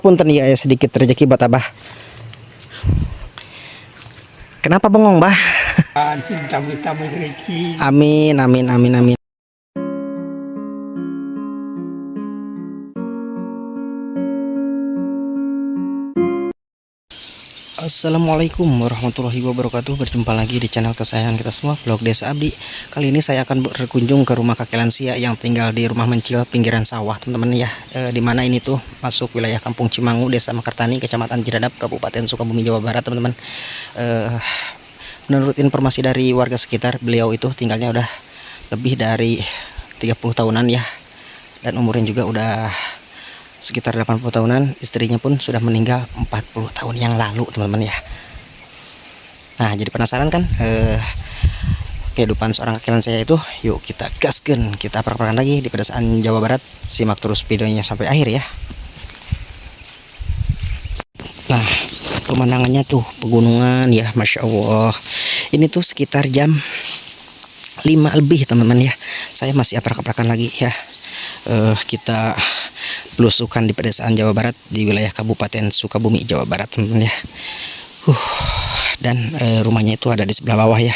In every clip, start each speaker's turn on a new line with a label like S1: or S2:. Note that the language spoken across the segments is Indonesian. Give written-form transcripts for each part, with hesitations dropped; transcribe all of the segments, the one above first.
S1: Punten ya sedikit rezeki buat Abah. Kenapa bengong, Bah?
S2: Tambah rezeki.
S1: Amin, amin, amin, amin. Assalamualaikum warahmatullahi wabarakatuh. Berjumpa lagi di channel kesayangan kita semua, Vlog Desa Abdi. Kali ini saya akan berkunjung ke rumah kakek lansia yang tinggal di rumah mencil pinggiran sawah, teman-teman ya. Dimana ini tuh masuk wilayah Kampung Cimangu, Desa Mekartani, Kecamatan Ciradap, Kabupaten Sukabumi, Jawa Barat, teman-teman. Menurut informasi dari warga sekitar, beliau itu tinggalnya udah lebih dari 30 tahunan ya. Dan umurnya juga udah sekitar 80 tahunan. Istrinya pun sudah meninggal 40 tahun yang lalu, teman-teman ya. Nah, jadi penasaran kan kehidupan seorang kakek lansia itu? Yuk kita gaskan, kita perkenalkan lagi di pedesaan Jawa Barat. Simak terus videonya sampai akhir ya. Nah, pemandangannya tuh pegunungan ya, Masya Allah. Ini tuh sekitar jam 5 lebih, teman-teman ya. Saya masih aprak-aprakan lagi ya. Kita belusukan di pedesaan Jawa Barat di wilayah Kabupaten Sukabumi, Jawa Barat, teman-teman ya. Dan rumahnya itu ada di sebelah bawah ya.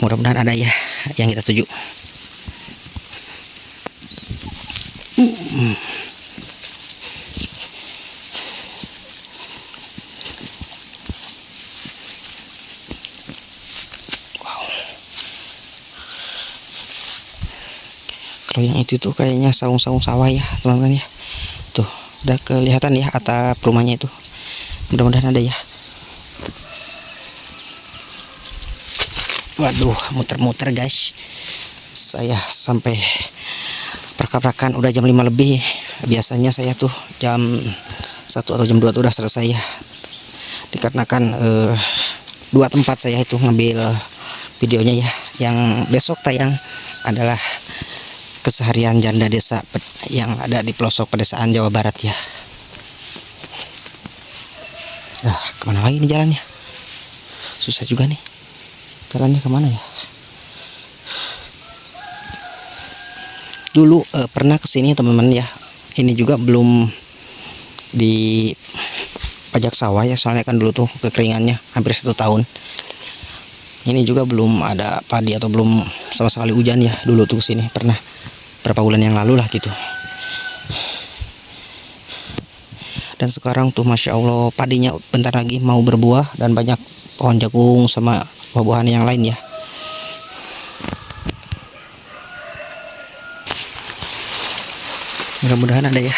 S1: Mudah-mudahan ada ya yang kita tuju. Kalau yang itu tuh kayaknya saung-saung sawah ya, teman-teman ya. Tuh udah kelihatan ya atap rumahnya itu. Mudah-mudahan ada ya. Waduh, muter-muter guys. Saya sampai perkaprakan udah jam 5 lebih. Biasanya saya tuh jam 1 atau jam 2 tuh udah selesai ya. Dikarenakan dua tempat saya itu ngambil videonya ya. Yang besok tayang adalah keseharian janda desa yang ada di pelosok pedesaan Jawa Barat ya. Nah, kemana lagi nih jalannya? Susah juga nih. Jalannya kemana ya? Dulu pernah kesini teman-teman ya. Ini juga belum di pajak sawah ya, soalnya kan dulu tuh kekeringannya hampir 1 tahun. Ini juga belum ada padi atau belum sama sekali hujan ya. Dulu tuh kesini pernah berapa bulan yang lalu lah gitu. Dan sekarang tuh Masya Allah padinya bentar lagi mau berbuah dan banyak pohon jagung sama buah-buahan yang lain ya. Mudah-mudahan ada ya.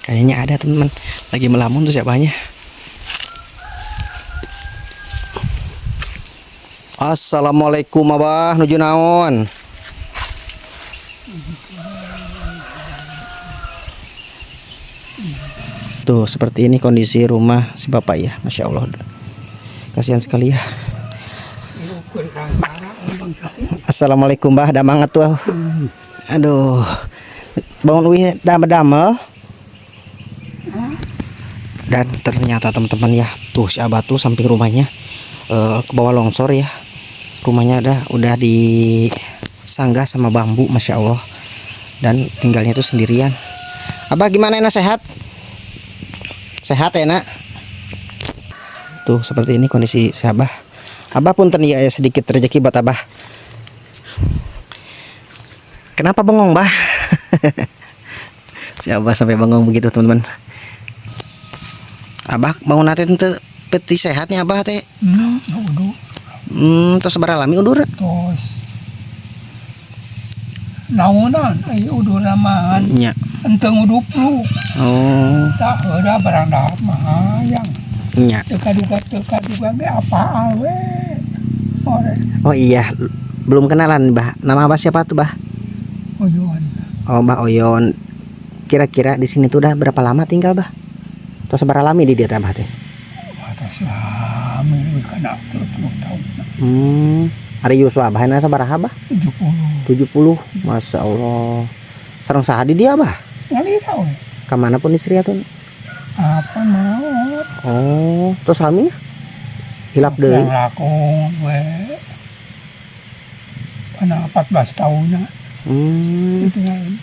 S1: Kayaknya ada, teman-teman. Lagi melamun tuh siapanya. Assalamualaikum Abah, nuju naon? Tuh seperti ini kondisi rumah si bapak ya, Masya Allah. Kasihan sekali ya. Assalamualaikum Bah, ada mangat tuh. Aduh, bangun wih damel-damel. Dan ternyata teman-teman ya, tuh si Abah tuh samping rumahnya ke bawah longsor ya. Rumahnya udah disanggah sama bambu, Masya Allah. Dan tinggalnya itu sendirian. Abah gimana, enak sehat? Sehat ya nak? Tuh seperti ini kondisi si Abah. Abah punten ya sedikit rezeki buat Abah. Kenapa bengong, Bah? Si Abah sampai bengong begitu, teman-teman. Abah bangun nanti peti sehatnya Abah teh. Terus beralami udur.
S2: Terus naunan udah ramahan
S1: Nya.
S2: enteng udup lu.
S1: Oh.
S2: Tak ada barang dah mahayang.
S1: Nya.
S2: Teka-duga ge apa awe.
S1: Oh iya, belum kenalan Bah. Nama Abah siapa tuh Bah?
S2: Oyon.
S1: Oh Bah Oyon. Kira-kira di sini tuh udah berapa lama tinggal Bah? Terus beralami di dia Abah teh?
S2: Atas lami lebih kena 30 tahun.
S1: Ari Yuswa Abah na sabaraha Bah? 70. Masya Allah. Sareng saha di dia Bah?
S2: Ngalira we.
S1: Kamana pun istri atuh?
S2: Apa mau?
S1: Oh, terus laminya? Hilap deui.
S2: Yang lakon we. anak 14 tahun itu ngain.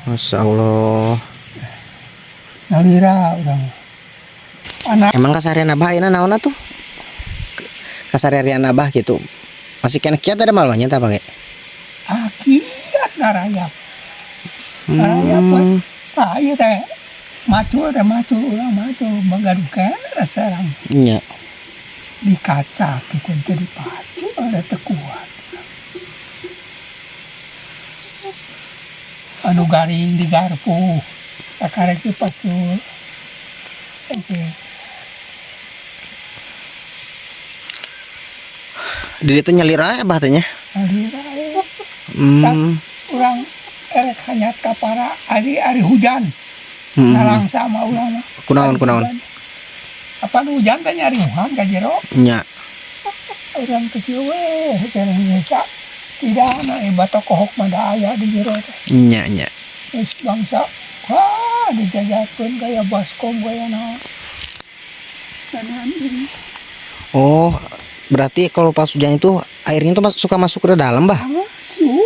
S1: Masya Allah.
S2: Nalira orang anak
S1: Emang kasarian abah ini naon tuh? Kasarian abah gitu. Masih kena kiat ada malahnya tak pakai?
S2: akiat narayap. Narayap iya teh macul orang macul bagaduh kena sarang
S1: Iya.
S2: di kaca kita jadi pacul ada tekuat. Anu garing di garpu sakarek di pacul.
S1: Di itu nyelira abah tanya.
S2: Nalira orang erek hanya kapara ari hujan nalang sama ulama
S1: Kunaon.
S2: apa hujan teh nyari hujan ka jero
S1: Nya.
S2: orang kecil weh cenah nyesa tidak ana batok kohok mah aya di jero teh
S1: Nya.
S2: geus bangsa dijajakeun gaya baskom gaya naon nanan iris
S1: Oh, berarti kalau pas hujan itu airnya tuh suka masuk ke dalam, Bah?
S2: masuk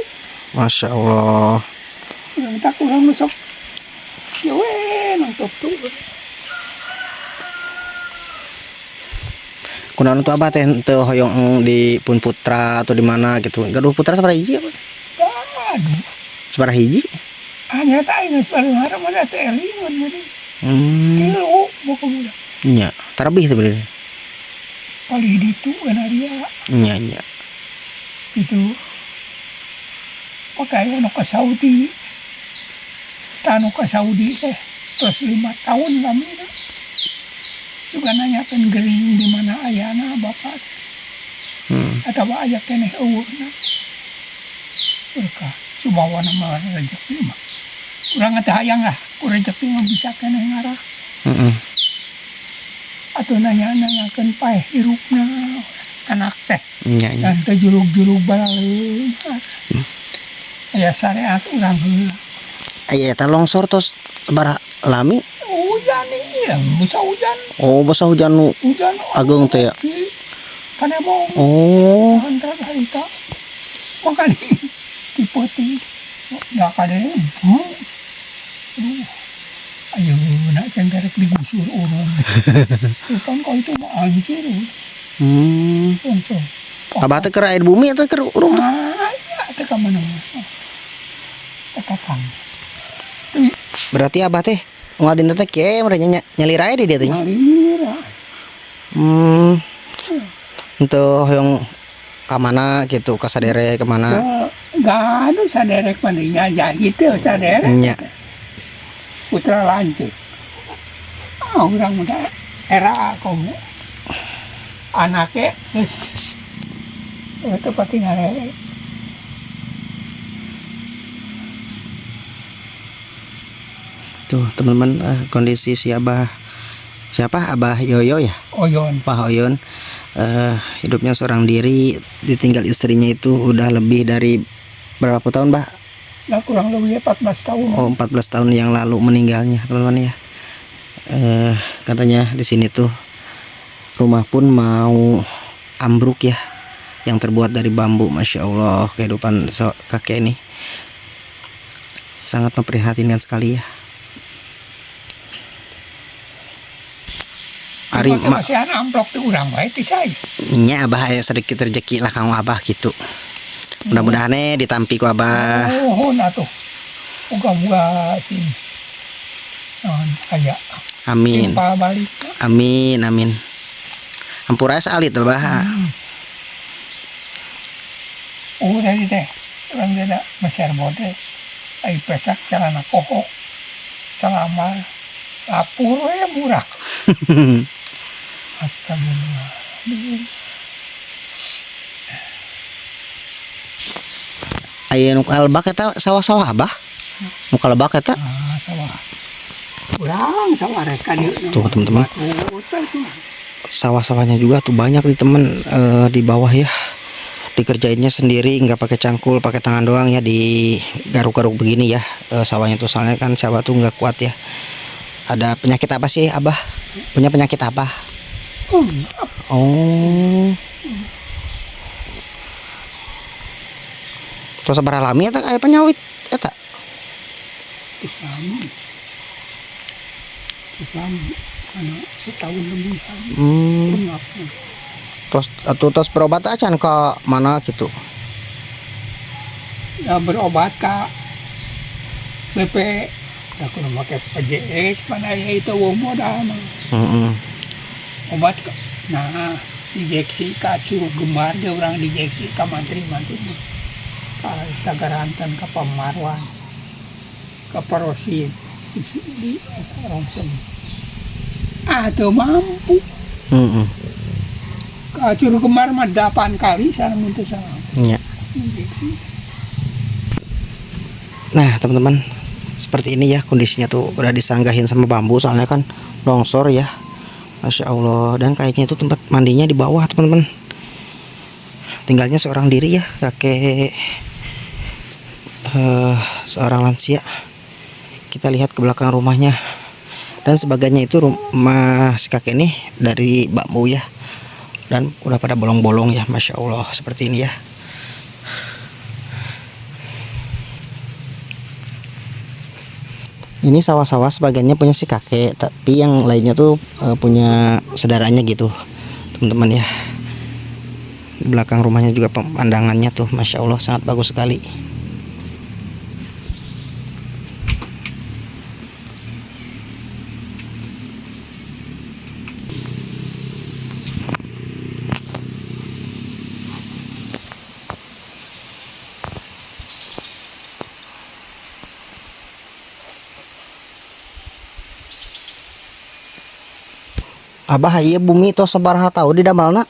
S1: Masya Allah.
S2: orang tak kurang masuk ya weh nangkep tuh
S1: Kunaon tuh abah teh teu hoyong di Pun Putra atau di mana gitu. Gaduh Putra sabaraha hiji apa?
S2: aduh
S1: Sabaraha hiji?
S2: hanya tak ingat paling harap ada telingon jadi tilu buku muda
S1: Nya. Tarabih sebenarnya.
S2: paling itu kan dia
S1: Nya.
S2: itu pakai anu ke Saudi tanu ke Saudi teh terus 5 tahun kami suka nanyakan gering di mana ayana bapak atau ayah keneh eueuna berkah subawa nama rezeki mah urang teh hayang lah ku rezeki mah bisa keneh ngarah atau nanyakan paeh hirupna anak teh
S1: Nya.
S2: dan teh julug-julug balaling aya syariat urang heula
S1: Aya eta longsor tos sabaraha lami?
S2: hujan iya bisa hujan
S1: Oh, basa hujan nu
S2: hujan
S1: agung teh ya.
S2: kana mau
S1: Oh,
S2: antara harita makanya tipoti nggak kada ayo nak cengkerek digusur urung kan kalau itu mah hancur langsung
S1: abah teh keur air bumi atau keur urung?
S2: ya itu ke mana mas tekakang
S1: Berarti abah teh ngadin teh kieu merenya nyalira di dia teh.
S2: nalira
S1: Untuk hoyong ka mana gitu, ka sadere ke mana?
S2: nggak ada saderek mandinya jahit tuh saderek
S1: Nya.
S2: putra lancip orang muda era kamu anaknya terus itu pasti ngarek
S1: Tuh teman-teman, kondisi si abah siapa abah Yoyo ya,
S2: oyon
S1: Pak Oyon, hidupnya seorang diri, ditinggal istrinya itu udah lebih dari berapa tahun, Bah?
S2: nah kurang lebih 14 tahun
S1: Oh, 14 tahun yang lalu meninggalnya, teman-teman ya. Katanya di sini tuh rumah pun mau ambruk ya, yang terbuat dari bambu. Masya Allah, kehidupan kakek ini sangat memprihatinkan sekali ya. Ari
S2: masih ada amplop tuh orang baik itu saya
S1: nya abah aya sedikit rezeki lah kang abah gitu. Mudah-mudahan ditampi ku abah.
S2: oh nah tuh moga-moga sih ayah
S1: Amin.
S2: timpa balik
S1: Amin. Hampura salit abah.
S2: oh dari teh orang tidak meser bode ai pesak celana kohok selama lapur murah astagfirullah
S1: Aya nu kalebak eta sawah-sawah abah. Nu kalebak eta
S2: sawah kurang sawah reka dia
S1: tuh teman-teman. Sawah-sawahnya juga tuh banyak nih teman, di bawah ya. Dikerjainnya sendiri, nggak pakai cangkul, pakai tangan doang ya, di garuk-garuk begini ya. Sawahnya tuh soalnya kan sawah tuh nggak kuat ya. Ada penyakit apa sih abah? Punya penyakit apa? Oh, Tos sabaraha lami eta aya penyawit eta?
S2: Islami. Karena setahun lebihan. Pengapun.
S1: Tos berobat acan ke mana gitu?
S2: Ya berobat ke BP. Aku memakai PJS pada itu modal mah. Obat ke, nah dijeksi ke Curug Gembar dia orang dijeksi ke mantri-mantri ke Sagaranten ke Pamarwan ke Parosin di Rongsem. Tuh mampu. Ke Curug Gembar mah 8 kali sana minta salam.
S1: Iya.
S2: Injeksi.
S1: Nah teman-teman, seperti ini ya kondisinya tuh, udah disanggahin sama bambu soalnya kan longsor ya. Masya Allah. Dan kayaknya itu tempat mandinya di bawah teman-teman. Tinggalnya seorang diri ya, kakek seorang lansia. Kita lihat ke belakang rumahnya. Dan sebagainya itu rumah si kakek ini dari bambu ya. Dan udah pada bolong-bolong ya, Masya Allah, seperti ini ya. Ini sawah-sawah sebagiannya punya si kakek, tapi yang lainnya tuh punya saudaranya gitu teman-teman ya. Di belakang rumahnya juga pemandangannya tuh Masya Allah sangat bagus sekali. Abah ieu bumi tos sabaraha tahu di damalna?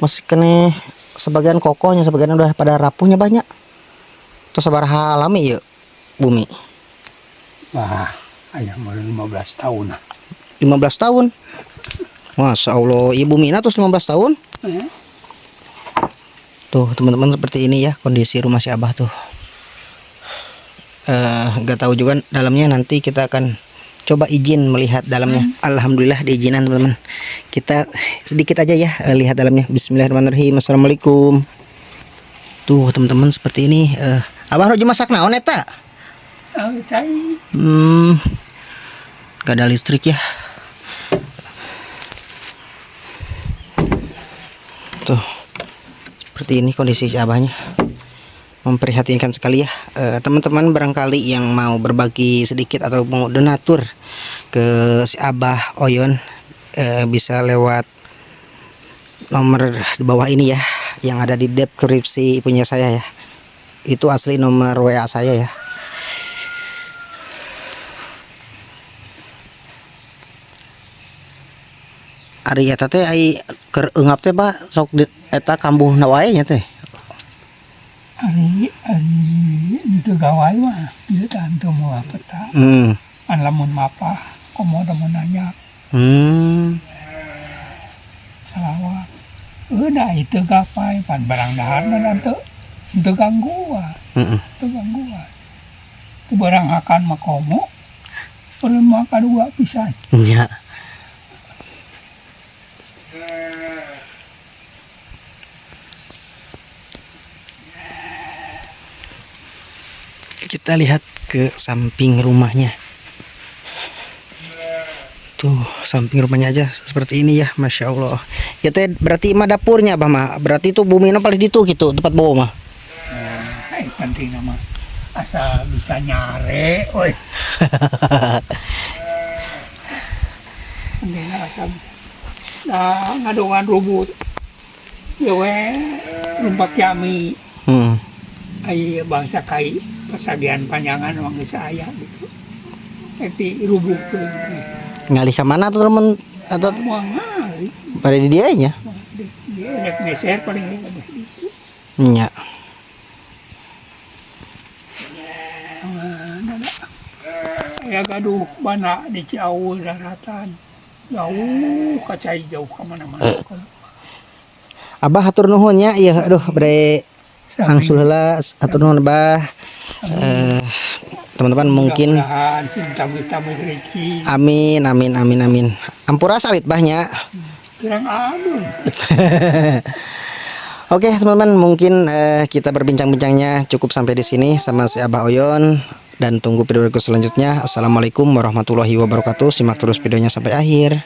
S1: Masih kene sebagian kokohnya, sebagian udah pada rapuhnya banyak. Tos sabaraha lami ieu bumi?
S2: Wah, aya mau 15 tahun.
S1: 15 tahun. Masya Allah, ieu bumina tos 15 tahun. Tuh teman-teman, seperti ini ya kondisi rumah si Abah tuh. Gak tahu juga dalamnya, nanti kita akan coba izin melihat dalamnya. Alhamdulillah diizinan teman-teman. Kita sedikit aja ya lihat dalamnya. Bismillahirrahmanirrahim. Assalamualaikum. Tuh teman-teman, seperti ini. Abah roji masak naon eta?
S2: Cai.
S1: Gak ada listrik ya. Tuh seperti ini kondisi Abahnya. Memprihatinkan sekali ya. Teman-teman barangkali yang mau berbagi sedikit atau mau donatur ke si Abah Oyon, bisa lewat nomor di bawah ini ya, yang ada di deskripsi punya saya ya. Itu asli nomor WA saya ya. Ari eta teh ai keur eungap teh Pak, sok eta kambuh na wae nya teh.
S2: Ari itu gawai mah ieu tah teu moal peta. An lamun mapah komodo nanya. Salawat. Udah itu gapai pan barang daharna teu gangguan. Teu gangguan. Teu barang akan makomo. Perlu maka dua pisan.
S1: Iya. Kita lihat ke samping rumahnya. Tuh samping rumahnya aja seperti ini ya, Masya Allah. Ya teh berarti mah dapurnya Abah mah. Berarti itu bumina paling ditu gitu tempat bawa mah.
S2: Penting nama asal bisa nyare, oi. Penting asal bisa. Nah ngadongan rubut. Ya we rumpak yami. Ai bangsa kai pasagian panjangan emang saya gitu. Tapi rubuk
S1: ngalih ke mana tuh teman atau
S2: ngalih
S1: pada di dia nya?
S2: Dia geser paling ada itu.
S1: Nya.
S2: Ya gaduh bana di Ciawu daratan. Jauh kacai jauh ke mana-mana.
S1: Abah hatur nuhun nya, ieu aduh bre angsul heula hatur nuhun Abah. Teman-teman mungkin amin amin amin amin. Ampura salit bahnya.
S2: Kurang aduh.
S1: Oke teman-teman, mungkin kita berbincang-bincangnya cukup sampai di sini sama si Abah Oyon, dan tunggu video selanjutnya. Assalamualaikum warahmatullahi wabarakatuh. Simak terus videonya sampai akhir.